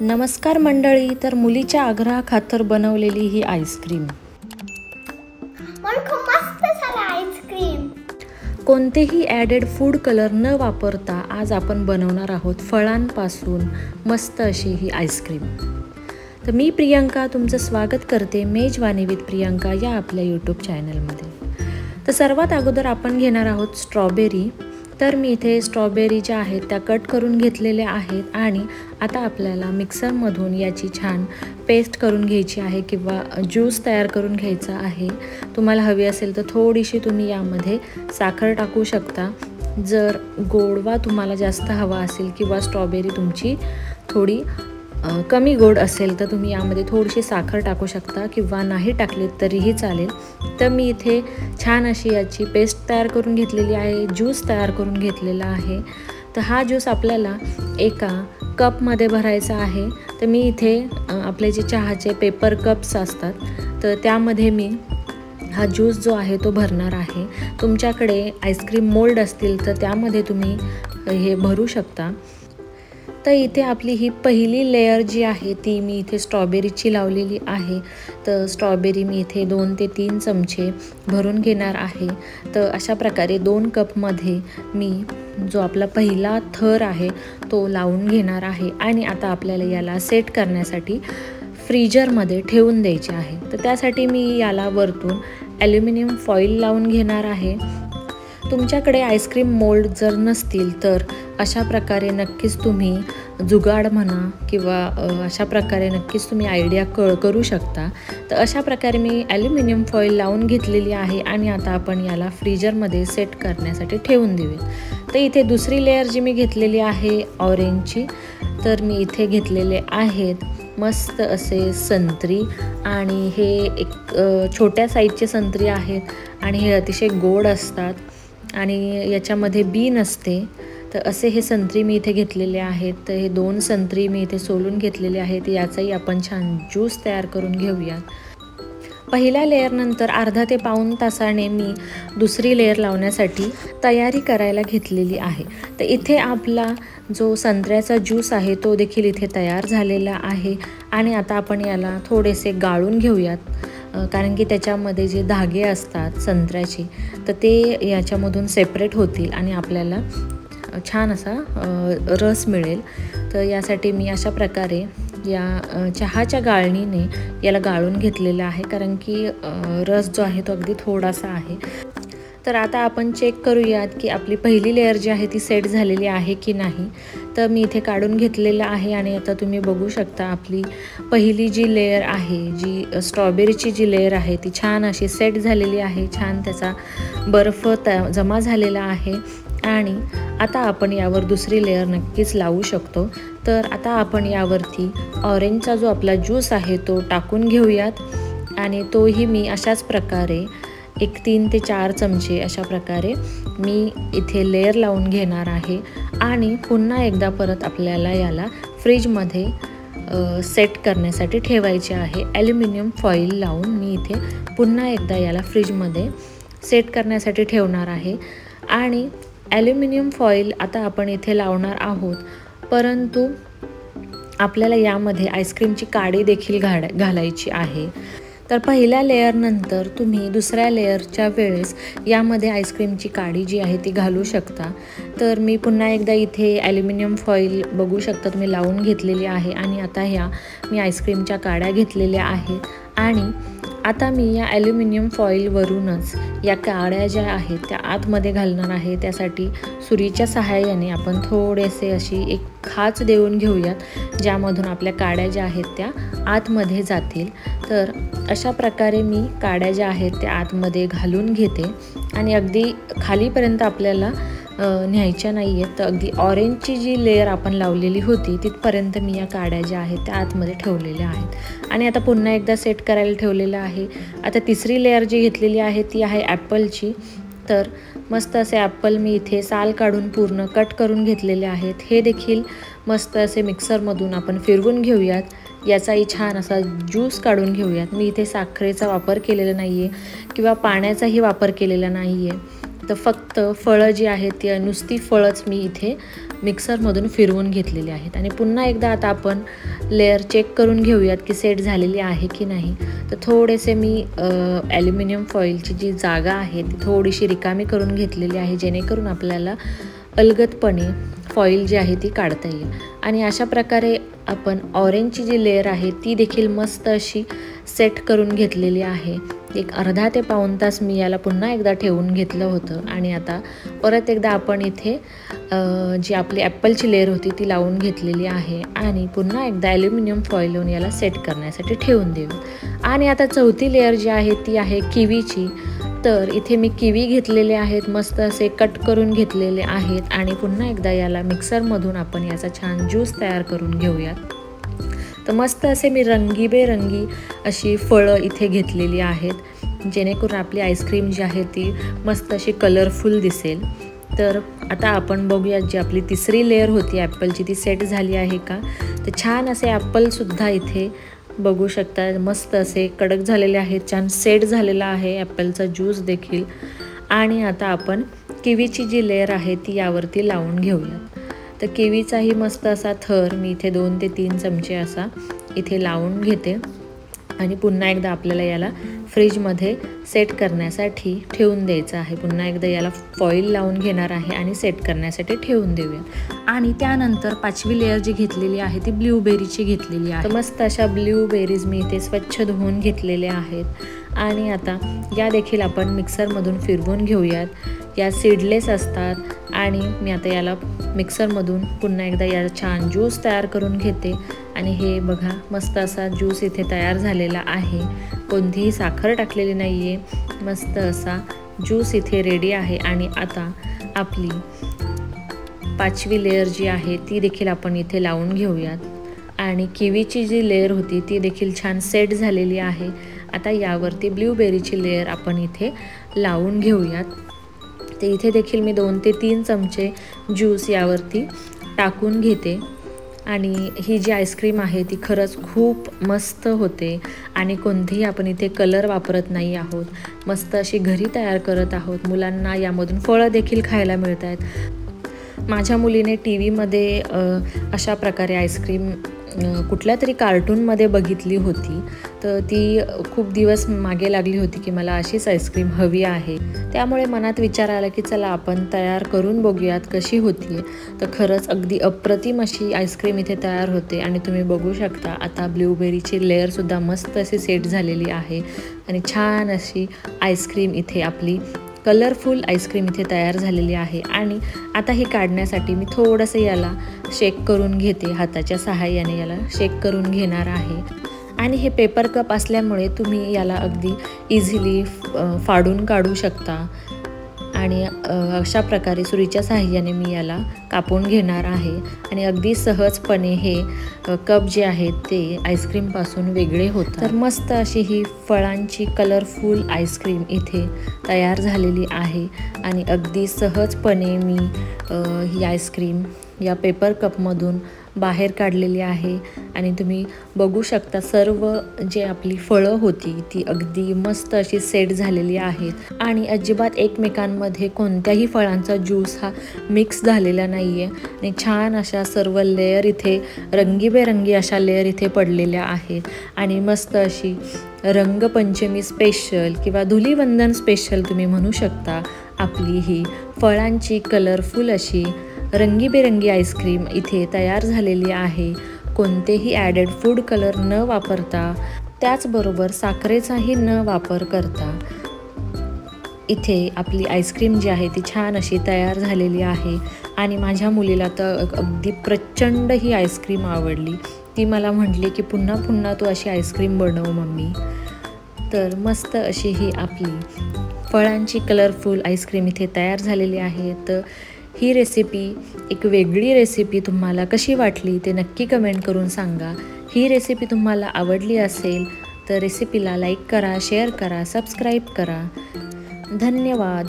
नमस्कार मंडळी, तर मुलीच्या आग्रहाखातर बनवलेली ही आईस्क्रीम. खूप मस्त झाला आईस्क्रीम. कोणतेही ॲडेड फूड कलर न वापरता आज आपण बनवणार आहोत फळांपासून मस्त अशी ही आईस्क्रीम. तर मी प्रियंका तुमचं स्वागत करते मेजवानी विथ प्रियंका या आपल्या यूट्यूब चॅनलमध्ये. तर सर्वात अगोदर आपण घेणार आहोत स्ट्रॉबेरी. तर मी इथे स्ट्रॉबेरी ज्या आहेत त्या कट करून घेतलेल्या आहेत आणि आता आपल्याला मिक्सरमधून याची छान पेस्ट करून घ्यायची आहे किंवा ज्यूस तयार करून घ्यायचा आहे. तुम्हाला हवी असेल तर थोडीशी तुम्ही यामध्ये साखर टाकू शकता. जर गोडवा तुम्हाला जास्त हवा असेल किंवा स्ट्रॉबेरी तुमची थोडी कमी गोड असेल तर तुम्ही यामध्ये थोडीशी साखर टाकू शकता किंवा नाही टाकली तरीही चालेल. तर मी इथे छान अशी याची पेस्ट तयार करून घेतलेली आहे, ज्यूस तयार करून घेतलेला आहे. तर हा ज्यूस आपल्याला एका कपमध्ये भरायचा आहे. तर मी इथे आपले जे चहाचे पेपर कप्स असतात तर त्यामध्ये मी हा ज्यूस जो आहे तो भरणार आहे. तुमच्याकडे आईस्क्रीम मोल्ड असतील तर त्यामध्ये तुम्ही हे भरू शकता. तर इथे आपली ही पहिली लेयर जी आहे ती मी इथे स्ट्रॉबेरीची लावलेली आहे. तर स्ट्रॉबेरी मी इथे 2 ते 3 चमचे भरून घेणार आहे. तर अशा प्रकारे 2 कपमध्ये मी जो आपला पहिला थर आहे तो लावून घेणार आहे आणि आता आपल्याला याला सेट करण्यासाठी फ्रीजरमध्ये ठेवून द्यायचे आहे. तर त्यासाठी मी याला वरतून ॲल्युमिनियम फॉईल लावून घेणार आहे. तुमच्याकडे आईस्क्रीम मोल्ड जर नसतील तर अशा प्रकारे नक्कीच तुम्ही जुगाड म्हणा किंवा अशा प्रकारे नक्कीच तुम्ही आयडिया करू शकता. तर अशा प्रकारे मी ॲल्युमिनियम फॉईल लावून घेतलेली आहे आणि आता आपण याला फ्रीजरमध्ये सेट करण्यासाठी ठेवून देऊया. तर इथे दुसरी लेयर जी मी घेतलेली आहे ऑरेंजची, तर मी इथे घेतलेले आहेत मस्त असे संत्री आणि हे एक छोट्या साईजचे संत्री आहेत आणि हे अतिशय गोड असतात आणि याच्यामध्ये बी नसते. तर असे हे संत्री मी इथे घेतलेले आहेत. तर हे 2 संत्री मी इथे सोलून घेतलेले आहेत. याचाही आपण छान ज्यूस तयार करून घेऊयात. पहिल्या लेअरनंतर अर्धा ते पाऊण तासाने मी दुसरी लेअर लावण्यासाठी तयारी करायला घेतलेली आहे. तर इथे आपला जो संत्र्याचा ज्यूस आहे तो देखील इथे तयार झालेला आहे आणि आता आपण याला थोडेसे गाळून घेऊयात. कारण की त्याच्यामध्ये जे धागे असतात संत्र्याचे तर ते याच्यामधून सेपरेट होतील आणि आपल्याला छान असा रस मिळेल. तर यासाठी मी अशा प्रकारे या चहाच्या गाळणीने याला गाळून घेतलेलं आहे कारण की रस जो आहे तो अगदी थोडासा आहे. तर आता आपण चेक करूयात की आपली पहिली लेअर जी आहे ती सेट झालेली आहे की नाही. तर मी इथे काढून घेतलेलं आहे आणि आता तुम्ही बघू शकता आपली पहिली जी लेअर आहे, जी स्ट्रॉबेरीची जी लेअर आहे ती छान अशी सेट झालेली आहे. छान त्याचा बर्फ जमा झालेला आहे आणि आता आपण यावर दुसरी लेअर नक्कीच लावू शकतो. तर आता आपण यावरती ऑरेंजचा जो आपला ज्यूस आहे तो टाकून घेऊयात आणि तोही मी अशाच प्रकारे 3 ते 4 चमचे अशा प्रकारे मी इथे लेअर लावून घेणार आहे आणि पुन्हा एकदा परत आपल्याला याला फ्रीजमध्ये सेट करण्यासाठी ठेवायचे आहे. ॲल्युमिनियम फॉईल लावून मी इथे पुन्हा एकदा याला फ्रीजमध्ये सेट करण्यासाठी ठेवणार आहे आणि ॲल्युमिनियम फॉईल आता आपण इथे लावणार आहोत. परंतु आपल्याला यामध्ये आईस्क्रीमची काडी देखील घालायची आहे. तर पहिल्या लेअरनंतर तुम्ही दुसऱ्या लेअरच्या वेळेस यामध्ये आईस्क्रीमची काडी जी आहे ती घालू शकता. तर मी पुन्हा एकदा इथे ॲल्युमिनियम फॉईल बघू शकता तुम्ही लावून घेतलेली आहे आणि आता ह्या मी आईस्क्रीमच्या काड्या घेतलेल्या आहेत आणि आता मी या ॲल्युमिनियम फॉईलवरूनच या काड्या ज्या आहेत त्या आतमध्ये घालणार आहे. त्यासाठी सुरीच्या सहाय्याने आपण थोडेसे अशी एक खाच देऊन घेऊयात ज्यामधून आपल्या काड्या ज्या आहेत त्या आतमध्ये जातील. तर अशा प्रकारे मी काड्या ज्या आहेत त्या आतमध्ये घालून घेते आणि अगदी खालीपर्यंत आपल्याला न्यायच्या नाही आहेत. तर अगदी ऑरेंजची जी लेअर आपण लावलेली होती तिथपर्यंत मी या काड्या ज्या आहेत त्या आतमध्ये ठेवलेल्या आहेत आणि आता पुन्हा एकदा सेट करायला ठेवलेलं आहे. आता तिसरी लेअर जी घेतलेली आहे ती आहे ॲपलची. तर मस्त असे ॲपल मी इथे साल काढून पूर्ण कट करून घेतलेले आहेत. हे देखील मस्त असे मिक्सरमधून आपण फिरवून घेऊयात. याचाही छान असा ज्यूस काढून घेऊयात. मी इथे साखरेचा वापर केलेला नाही आहे किंवा पाण्याचाही वापर केलेला नाही आहे. तर फक्त फळं जी आहेत ती नुसती फळंच मी इथे मिक्सरमधून फिरवून घेतलेली आहेत आणि पुन्हा एकदा आता आपण लेअर चेक करून घेऊयात की सेट झालेली आहे की नाही. तर थोडेसे मी ॲल्युमिनियम फॉईलची जी जागा आहे ती थोडीशी रिकामी करून घेतलेली आहे, जेणेकरून आपल्याला अलगदपणे फॉईल जी आहे ती काढता येईल. आणि अशा प्रकारे आपण ऑरेंजची जी लेअर आहे ती देखील मस्त अशी सेट करून घेतलेली आहे. एक अर्धा ते पाऊण तास मी याला पुन्हा एकदा ठेवून घेतलं होतं. आणि आता परत एकदा आपण इथे जी आपली ॲपलची लेअर होती ती लावून घेतलेली आहे आणि पुन्हा एकदा ॲल्युमिनियम फॉईल लावून याला सेट करण्यासाठी ठेवून देऊ. आणि आता चौथी लेअर जी आहे ती आहे किवीची. तर इथे मी किवी घेतलेले आहेत, मस्त असे कट करून घेतलेले आहेत आणि पुन्हा एकदा याला मिक्सरमधून आपण याचा छान ज्यूस तयार करून घेऊयात. तर मस्त असे मी रंगीबेरंगी अशी फळं इथे घेतलेली आहेत, जेणेकरून आपली आईस्क्रीम जी आहे ती मस्त अशी कलरफुल दिसेल. तर आता आपण बघूया जी आपली तिसरी लेअर होती ॲपलची ती सेट झाली आहे का. तर छान असे ॲपलसुद्धा इथे बघू शकता, मस्त असे कडक झालेले आहेत, छान सेट झालेला आहे ॲपलचा ज्यूस देखील. आणि आता आपण किवीची जी लेअर आहे ती यावरती लावून घेऊयात. तर किवीचाही मस्त असा थर मी इथे 2 ते 3 चमचे असा इथे लावून घेते आणि पुन्हा एकदा आपल्याला याला फ्रीजमध्ये सेट करण्यासाठी ठेवून द्यायचं आहे. पुन्हा एकदा याला फॉईल लावून घेणार आहे आणि सेट करण्यासाठी ठेवून देऊया. आणि त्यानंतर 5वी लेअर जी घेतलेली आहे ती ब्ल्यूबेरीची घेतलेली आहे. तर मस्त अशा ब्ल्यूबेरीज मी इथे स्वच्छ धुवून घेतलेल्या आहेत. आणि आता या देखील आपण मिक्सरमधून फिरवून घेऊयात. या सीडलेस असतात आणि मी आता याला मिक्सरमधून पुन्हा एकदा या छान ज्यूस तयार करून घेते. आणि हे बघा मस्त असा ज्यूस इथे तयार झालेला आहे, कोणतीही साखर टाकलेली नाही आहे, मस्त असा ज्यूस इथे रेडी आहे. आणि आता आपली 5वी लेअर जी आहे ती देखील आपण इथे लावून घेऊयात. आणि किवीची जी लेअर होती ती देखील छान सेट झालेली आहे. आता यावरती ब्ल्यूबेरीची लेअर आपण इथे लावून घेऊयात. तर इथे देखील मी 2 ते 3 चमचे ज्यूस यावरती टाकून घेते. आणि ही जी आईस्क्रीम आहे ती खरंच खूप मस्त होते आणि कोणतीही आपण इथे कलर वापरत नाही आहोत, मस्त अशी घरी तयार करत आहोत. मुलांना यामधून फळं देखील खायला मिळत आहेत. माझ्या मुलीने टी व्हीमध्ये अशा प्रकारे आईस्क्रीम कुठल्या तरी कार्टूनमध्ये बघितली होती. तर ती खूप दिवस मागे लागली होती की मला अशीच आईस्क्रीम हवी आहे. त्यामुळे मनात विचार आला की चला आपण तयार करून बघूयात कशी होती. तर खरंच अगदी अप्रतिम अशी आईस्क्रीम इथे तयार होते. आणि तुम्ही बघू शकता आता ब्ल्यूबेरीची लेअरसुद्धा मस्त अशी सेट झालेली आहे आणि छान अशी आईस्क्रीम इथे आपली कलरफुल आईस्क्रीम इथे तयार झालेली आहे. आणि आता हे काढण्यासाठी मी थोडंसं याला शेक करून घेते, हाताच्या सहाय्याने याला शेक करून घेणार आहे. आणि हे पेपर कप असल्यामुळे तुम्ही याला अगदी इझिली फाडून काढू शकता. आणि अशा प्रकारे सुरीच्या सहाय्याने मी याला कापून घेणार आहे. आणि अगदी सहजपणे हे कप जे आहेत ते आईस्क्रीमपासून वेगळे होतात. तर मस्त अशी ही फळांची कलरफुल आईस्क्रीम इथे तयार झालेली आहे. आणि अगदी सहजपणे मी ही आईस्क्रीम या पेपर कपमधून बाहेर काढलेली आहे. आणि तुम्ही बघू शकता सर्व जे आपली फळं होती ती अगदी मस्त अशी सेट झालेली आहेत आणि अजिबात एकमेकांमध्ये कोणत्याही फळांचा ज्यूस हा मिक्स झालेला नाही आहे. आणि छान अशा सर्व लेअर इथे रंगीबेरंगी अशा लेअर इथे पडलेल्या आहेत. आणि मस्त अशी रंगपंचमी स्पेशल किंवा धुलीवंदन स्पेशल तुम्ही म्हणू शकता आपली ही फळांची कलरफुल अशी रंगीबेरंगी आईस्क्रीम इथे तयार झालेली आहे. कोणतेही ॲडेड फूड कलर न वापरता, त्याचबरोबर साखरेचाही न वापर करता इथे आपली आईस्क्रीम जी आहे ती छान अशी तयार झालेली आहे. आणि माझ्या मुलीला तर अगदी प्रचंड ही आईस्क्रीम आवडली. ती मला म्हटली की पुन्हा पुन्हा तू अशी आईस्क्रीम बनव मम्मी. तर मस्त अशी ही आपली फळांची कलरफुल आईस्क्रीम इथे तयार झालेली आहे. तर ही रेसिपी एक वेगळी रेसिपी तुम्हाला कशी वाटली ते नक्की कमेंट करून सांगा. ही रेसिपी तुम्हाला आवडली असेल तर रेसिपीला लाईक करा, शेअर करा, सबस्क्राईब करा. धन्यवाद.